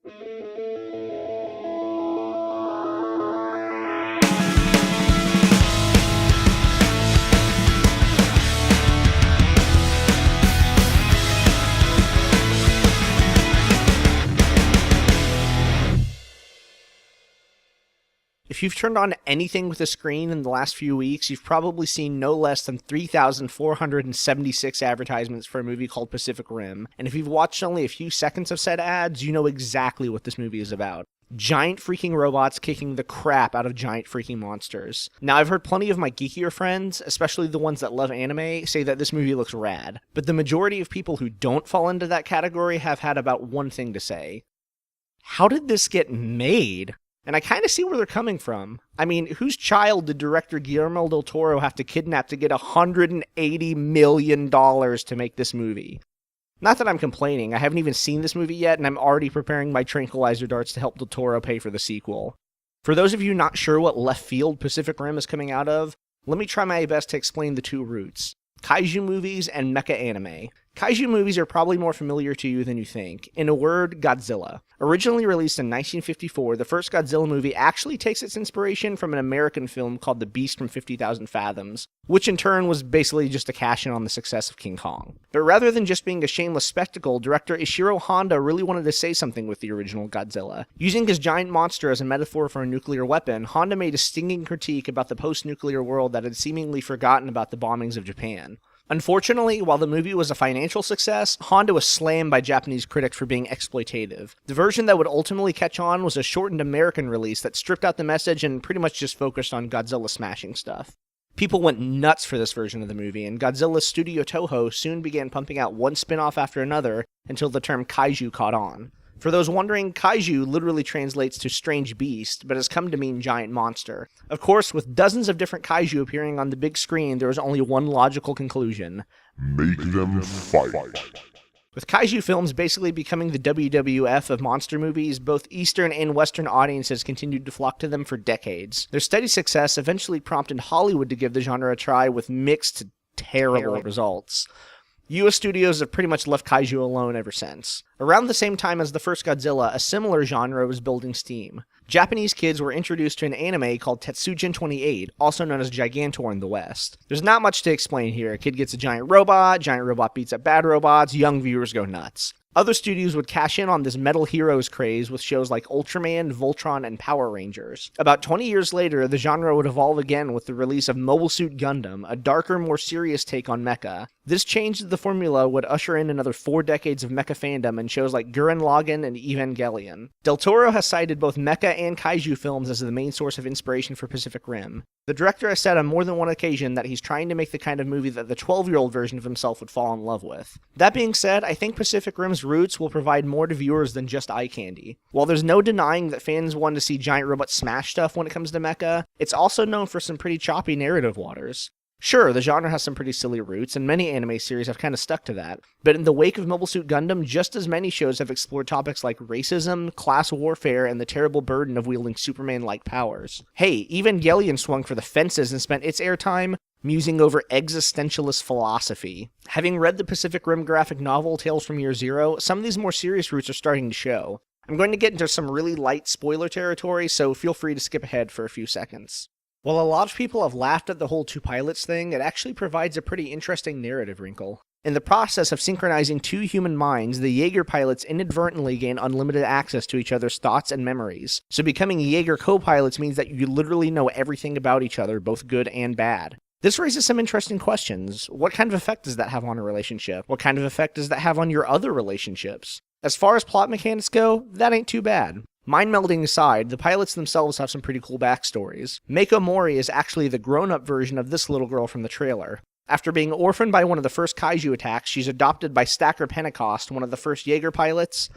If you've turned on anything with a screen in the last few weeks, you've probably seen no less than 3,476 advertisements for a movie called Pacific Rim. And if you've watched only a few seconds of said ads, you know exactly what this movie is about. Giant freaking robots kicking the crap out of giant freaking monsters. Now, I've heard plenty of my geekier friends, especially the ones that love anime, say that this movie looks rad. But the majority of people who don't fall into that category have had about one thing to say. How did this get made? And I kind of see where they're coming from. I mean, whose child did director Guillermo del Toro have to kidnap to get $180 million to make this movie? Not that I'm complaining, I haven't even seen this movie yet, and I'm already preparing my tranquilizer darts to help del Toro pay for the sequel. For those of you not sure what left field Pacific Rim is coming out of, let me try my best to explain the two routes: kaiju movies and mecha anime. Kaiju movies are probably more familiar to you than you think. In a word, Godzilla. Originally released in 1954, the first Godzilla movie actually takes its inspiration from an American film called The Beast from 50,000 Fathoms, which in turn was basically just a cash-in on the success of King Kong. But rather than just being a shameless spectacle, director Ishiro Honda really wanted to say something with the original Godzilla. Using his giant monster as a metaphor for a nuclear weapon, Honda made a stinging critique about the post-nuclear world that had seemingly forgotten about the bombings of Japan. Unfortunately, while the movie was a financial success, Honda was slammed by Japanese critics for being exploitative. The version that would ultimately catch on was a shortened American release that stripped out the message and pretty much just focused on Godzilla smashing stuff. People went nuts for this version of the movie, and Godzilla's studio Toho soon began pumping out one spin-off after another until the term kaiju caught on. For those wondering, kaiju literally translates to strange beast, but has come to mean giant monster. Of course, with dozens of different kaiju appearing on the big screen, there was only one logical conclusion: make them fight. With kaiju films basically becoming the WWF of monster movies, both Eastern and Western audiences continued to flock to them for decades. Their steady success eventually prompted Hollywood to give the genre a try with mixed to terrible results. US studios have pretty much left kaiju alone ever since. Around the same time as the first Godzilla, a similar genre was building steam. Japanese kids were introduced to an anime called Tetsujin 28, also known as Gigantor in the West. There's not much to explain here. A kid gets a giant robot beats up bad robots, young viewers go nuts. Other studios would cash in on this metal heroes craze with shows like Ultraman, Voltron, and Power Rangers. About 20 years later, the genre would evolve again with the release of Mobile Suit Gundam, a darker, more serious take on mecha. This change to the formula would usher in another 4 decades of mecha fandom in shows like Gurren Lagann and Evangelion. Del Toro has cited both mecha and kaiju films as the main source of inspiration for Pacific Rim. The director has said on more than one occasion that he's trying to make the kind of movie that the 12-year-old version of himself would fall in love with. That being said, I think Pacific Rim's roots will provide more to viewers than just eye candy. While there's no denying that fans want to see giant robots smash stuff when it comes to mecha, it's also known for some pretty choppy narrative waters. Sure, the genre has some pretty silly roots, and many anime series have kind of stuck to that, but in the wake of Mobile Suit Gundam, just as many shows have explored topics like racism, class warfare, and the terrible burden of wielding Superman-like powers. Hey, Evangelion swung for the fences and spent its airtime musing over existentialist philosophy. Having read the Pacific Rim graphic novel Tales from Year Zero, some of these more serious roots are starting to show. I'm going to get into some really light spoiler territory, so feel free to skip ahead for a few seconds. While a lot of people have laughed at the whole two pilots thing, it actually provides a pretty interesting narrative wrinkle. In the process of synchronizing two human minds, the Jaeger pilots inadvertently gain unlimited access to each other's thoughts and memories. So becoming Jaeger co-pilots means that you literally know everything about each other, both good and bad. This raises some interesting questions. What kind of effect does that have on a relationship? What kind of effect does that have on your other relationships? As far as plot mechanics go, that ain't too bad. Mind-melding aside, the pilots themselves have some pretty cool backstories. Mako Mori is actually the grown-up version of this little girl from the trailer. After being orphaned by one of the first kaiju attacks, she's adopted by Stacker Pentecost, one of the first Jaeger pilots.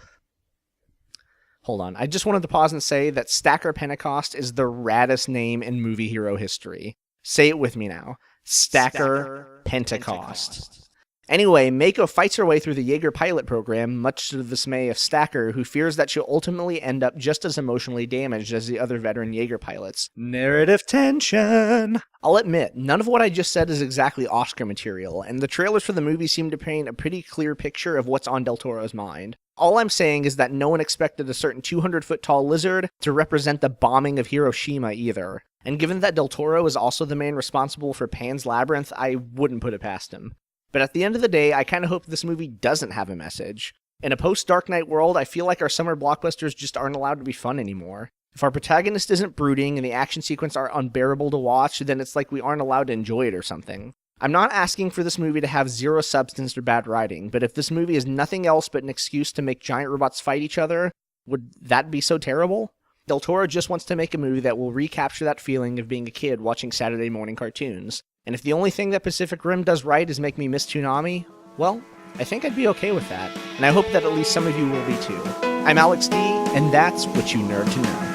Hold on, I just wanted to pause and say that Stacker Pentecost is the raddest name in movie hero history. Say it with me now. Stacker Pentecost. Anyway, Mako fights her way through the Jaeger pilot program, much to the dismay of Stacker, who fears that she'll ultimately end up just as emotionally damaged as the other veteran Jaeger pilots. Narrative tension! I'll admit, none of what I just said is exactly Oscar material, and the trailers for the movie seem to paint a pretty clear picture of what's on Del Toro's mind. All I'm saying is that no one expected a certain 200-foot-tall lizard to represent the bombing of Hiroshima either. And given that Del Toro is also the man responsible for Pan's Labyrinth, I wouldn't put it past him. But at the end of the day, I kind of hope this movie doesn't have a message. In a post-Dark Knight world, I feel like our summer blockbusters just aren't allowed to be fun anymore. If our protagonist isn't brooding and the action sequences are unbearable to watch, then it's like we aren't allowed to enjoy it or something. I'm not asking for this movie to have zero substance or bad writing, but if this movie is nothing else but an excuse to make giant robots fight each other, would that be so terrible? Del Toro just wants to make a movie that will recapture that feeling of being a kid watching Saturday morning cartoons. And if the only thing that Pacific Rim does right is make me miss Toonami, well, I think I'd be okay with that. And I hope that at least some of you will be too. I'm Alex D, and that's what you nerd to know.